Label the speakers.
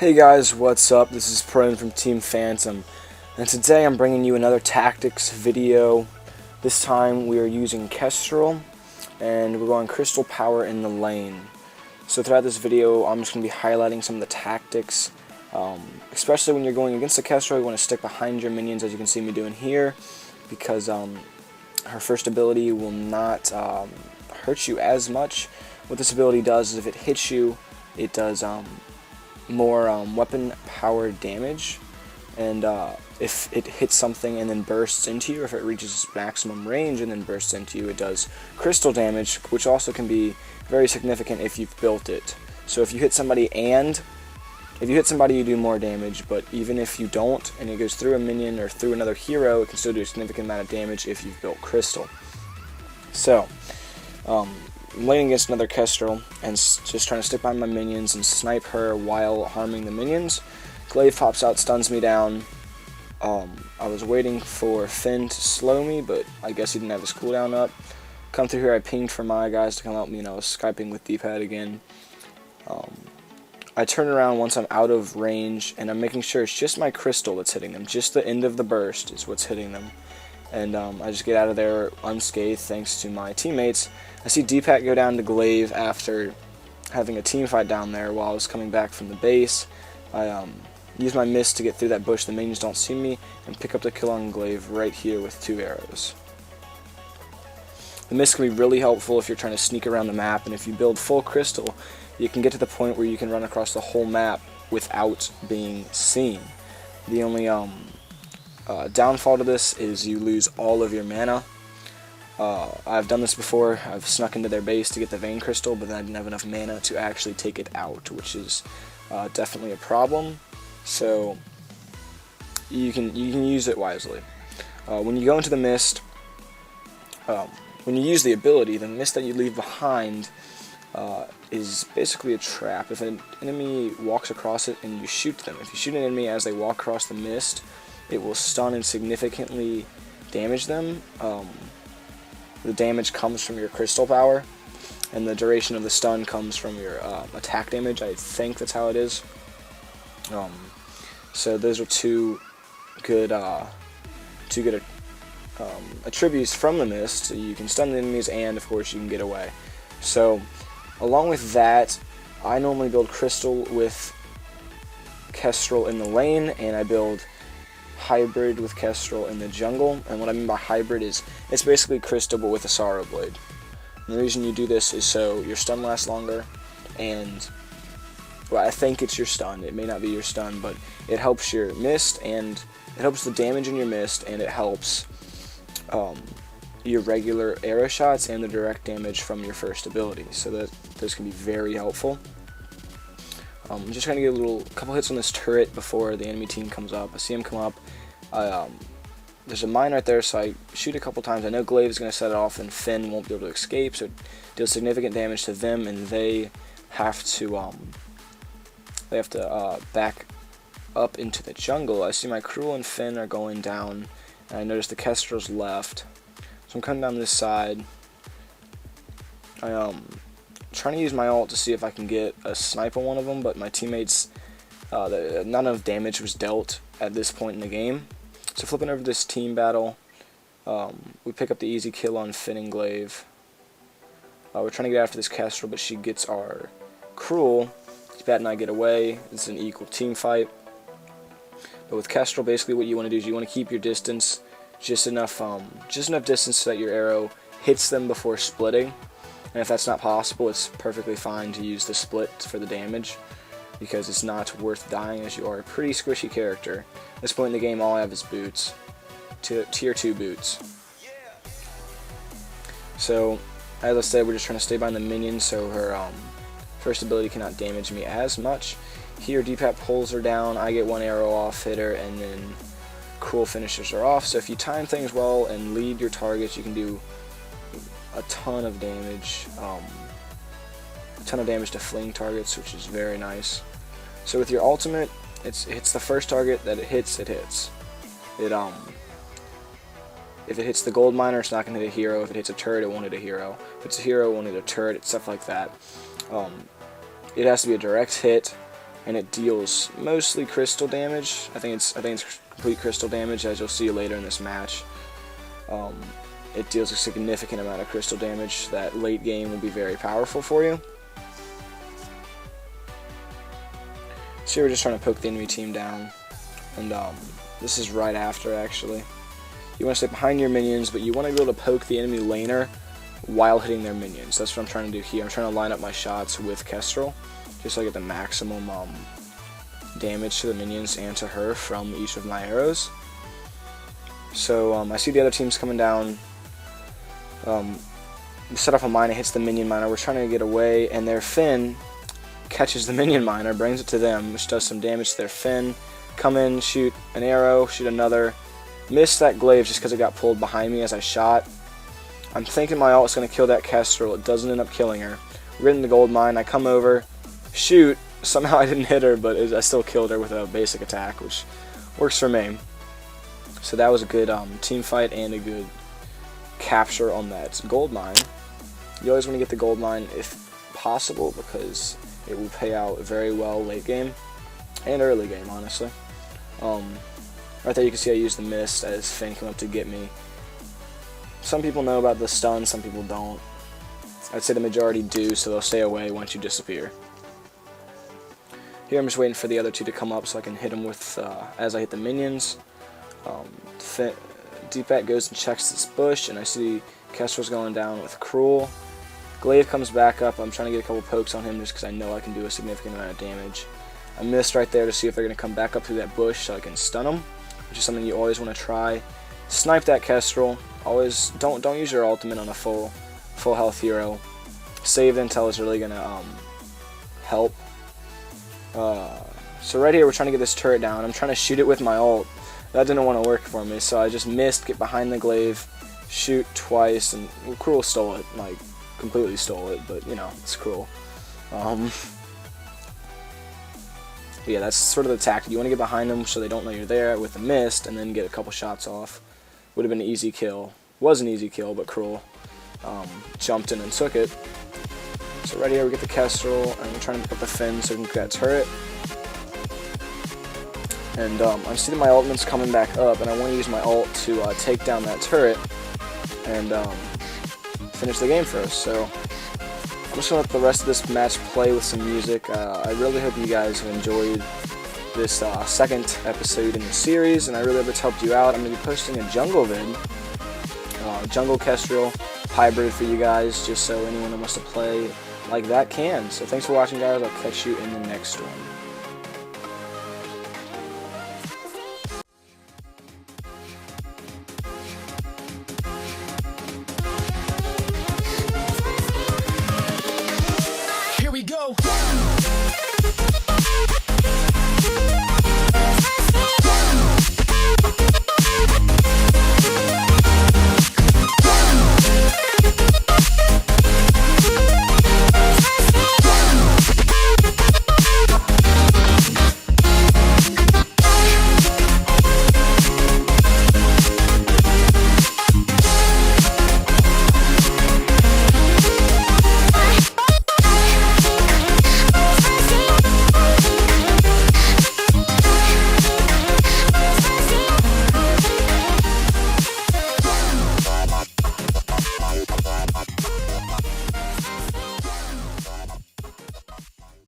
Speaker 1: Hey guys, what's up? This is Prone from Team Phantom, and today I'm bringing you another tactics video. This time we are using Kestrel, and we're going crystal power in the lane. So throughout this video, I'm just going to be highlighting some of the tactics, especially when you're going against the Kestrel. You want to stick behind your minions, as you can see me doing here, because her first ability will not hurt you as much. What this ability does is if it hits you, it does more weapon power damage, and if it hits something and then bursts into you, or if it reaches maximum range and then bursts into you, it does crystal damage, which also can be very significant if you've built it. So if you hit somebody you do more damage, but even if you don't and it goes through a minion or through another hero, it can still do a significant amount of damage if you've built crystal. So I'm laying against another Kestrel and just trying to stick by my minions and snipe her while harming the minions. Glaive pops out, stuns me down. I was waiting for Finn to slow me, but I guess he didn't have his cooldown up. Come through here, I pinged for my guys to come help me, and I was Skyping with D-pad again. I turn around once I'm out of range, and I'm making sure it's just my crystal that's hitting them. Just the end of the burst is what's hitting them. And I just get out of there unscathed thanks to my teammates. I see D-Pat go down to Glaive after having a team fight down there while I was coming back from the base. I use my mist to get through that bush, the minions don't see me, and pick up the kill on Glaive right here with 2 arrows. The mist can be really helpful if you're trying to sneak around the map, and if you build full crystal, you can get to the point where you can run across the whole map without being seen. The only downfall to this is you lose all of your mana. I've done this before. I've snuck into their base to get the Vein Crystal, but then I didn't have enough mana to actually take it out, which is definitely a problem. So you can use it wisely. When you go into the mist, when you use the ability, the mist that you leave behind is basically a trap. If an enemy walks across it and you shoot them, if you shoot an enemy as they walk across the mist, it will stun and significantly damage them. The damage comes from your crystal power, and the duration of the stun comes from your attack damage. I think that's how it is. So those are two good attributes from the mist. You can stun the enemies, and of course you can get away. So along with that, I normally build crystal with Kestrel in the lane, and I build hybrid with Kestrel in the jungle. And what I mean by hybrid is it's basically crystal but with a sorrow blade. And the reason you do this is so your stun lasts longer, and well, I think it's your stun, it may not be your stun, but it helps your mist, and it helps the damage in your mist, and it helps your regular arrow shots and the direct damage from your first ability. So those can be very helpful. I'm just trying to get a couple hits on this turret before the enemy team comes up. I see him come up. There's a mine right there, so I shoot a couple times. I know Glaive is going to set it off, and Finn won't be able to escape, so it deals significant damage to them, and they have to back up into the jungle. I see my Cruel and Finn are going down, and I notice the Kestrel's left. So I'm coming down this side. Trying to use my ult to see if I can get a snipe on one of them, but my teammates, not enough damage was dealt at this point in the game. So flipping over this team battle, we pick up the easy kill on Finn and Glaive. We're trying to get after this Kestrel, but she gets our Cruel. Bat and I get away. It's an equal team fight. But with Kestrel, basically what you want to do is you want to keep your distance just enough distance so that your arrow hits them before splitting. And if that's not possible, it's perfectly fine to use the split for the damage, because it's not worth dying, as you are a pretty squishy character. At this point in the game, all I have is boots. Tier 2 boots. So, as I said, we're just trying to stay behind the minions so her first ability cannot damage me as much. Here, D-Pat pulls her down, I get one arrow off, hit her, and then Cruel finishes her off. So if you time things well and lead your targets, you can do a ton of damage. To fleeing targets, which is very nice. So with your ultimate, it hits the first target that it hits, it hits. If it hits the gold miner, it's not going to hit a hero. If it hits a turret, it won't hit a hero. If it's a hero, it won't hit a turret, stuff like that. It has to be a direct hit, and it deals mostly crystal damage. I think it's complete crystal damage, as you'll see later in this match. It deals a significant amount of crystal damage that late game will be very powerful for you. So here we're just trying to poke the enemy team down, and this is right after, actually. You want to stay behind your minions, but you want to be able to poke the enemy laner while hitting their minions. That's what I'm trying to do here. I'm trying to line up my shots with Kestrel, just so I get the maximum damage to the minions and to her from each of my arrows. So I see the other teams coming down. We set off a mine, it hits the minion miner. We're trying to get away, and their Finn catches the minion miner, brings it to them, which does some damage to their Finn. Come in, shoot an arrow, shoot another. Missed that glaive just because it got pulled behind me as I shot. I'm thinking my ult is going to kill that Kestrel. It doesn't end up killing her. We're in the gold mine. I come over, shoot. Somehow I didn't hit her, but I still killed her with a basic attack, which works for me. So that was a good team fight and a good capture on that gold mine. You always want to get the gold mine if possible, because it will pay out very well late game and early game, honestly. Right there you can see I used the mist as Finn came up to get me. Some people know about the stun, some people don't. I'd say the majority do, so they'll stay away once you disappear. Here I'm just waiting for the other two to come up so I can hit them with as I hit the minions. Deepak goes and checks this bush, and I see Kestrel's going down with Cruel. Glaive comes back up. I'm trying to get a couple pokes on him just because I know I can do a significant amount of damage. I missed right there to see if they're going to come back up through that bush so I can stun them, which is something you always want to try. Snipe that Kestrel. Always don't use your ultimate on a full health hero. Save the intel is really going to help. So right here we're trying to get this turret down. I'm trying to shoot it with my ult. That didn't want to work for me, so I just missed, get behind the glaive, shoot twice, and Cruel stole it, like completely stole it, but you know, it's Cruel. Yeah, that's sort of the tactic. You want to get behind them so they don't know you're there with the mist, and then get a couple shots off. Would have been an easy kill. Was an easy kill, but Cruel jumped in and took it. So right here we get the Kestrel, and we're trying to pick up the Finn so we can get that turret. And I'm seeing my ultimate's coming back up, and I want to use my ult to take down that turret and finish the game for us. So I'm just going to let the rest of this match play with some music. I really hope you guys have enjoyed this second episode in the series, and I really hope it's helped you out. I'm going to be posting a jungle vid, jungle Kestrel hybrid for you guys, just so anyone who wants to play like that can. So thanks for watching, guys. I'll catch you in the next one.